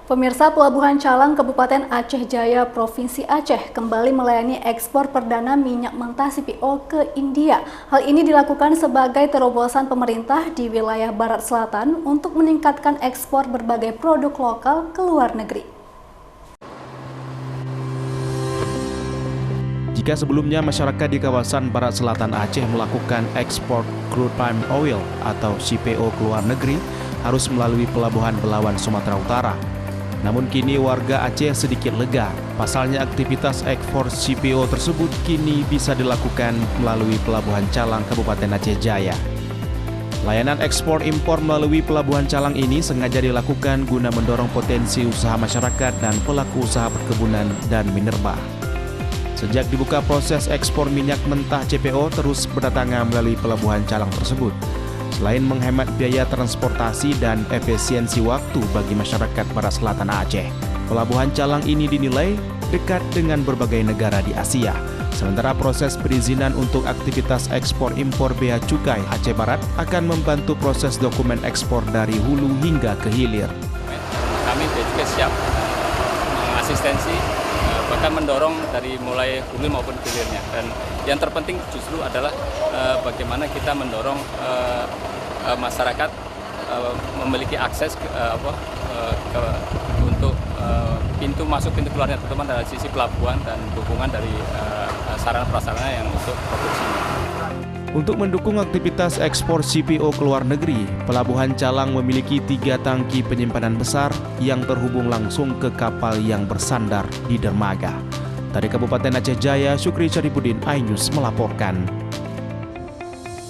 Pemirsa, Pelabuhan Calang, Kabupaten Aceh Jaya, Provinsi Aceh kembali melayani ekspor perdana minyak mentah CPO ke India. Hal ini dilakukan sebagai terobosan pemerintah di wilayah Barat Selatan untuk meningkatkan ekspor berbagai produk lokal ke luar negeri. Jika sebelumnya masyarakat di kawasan Barat Selatan Aceh melakukan ekspor crude palm oil atau CPO ke luar negeri, harus melalui Pelabuhan Belawan, Sumatera Utara. Namun kini warga Aceh sedikit lega. Pasalnya aktivitas ekspor CPO tersebut kini bisa dilakukan melalui Pelabuhan Calang, Kabupaten Aceh Jaya. Layanan ekspor impor melalui Pelabuhan Calang ini sengaja dilakukan guna mendorong potensi usaha masyarakat dan pelaku usaha perkebunan dan minerba. Sejak dibuka proses ekspor minyak mentah CPO terus berdatangan melalui Pelabuhan Calang tersebut. Selain menghemat biaya transportasi dan efisiensi waktu bagi masyarakat Barat Selatan Aceh, Pelabuhan Calang ini dinilai dekat dengan berbagai negara di Asia. Sementara proses perizinan untuk aktivitas ekspor impor bea cukai Aceh Barat akan membantu proses dokumen ekspor dari hulu hingga ke hilir. Kami juga siap mengasistensi, bahkan mendorong dari mulai hulu maupun hilirnya. Dan yang terpenting justru adalah bagaimana kita mendorong masyarakat memiliki akses untuk pintu masuk pintu keluarnya, terutama dari sisi pelabuhan dan dukungan dari sarana prasarana yang untuk produksinya. Untuk mendukung aktivitas ekspor CPO ke luar negeri, Pelabuhan Calang memiliki 3 tangki penyimpanan besar yang terhubung langsung ke kapal yang bersandar di dermaga. Dari Kabupaten Aceh Jaya, Syukri Syarifuddin, iNews melaporkan.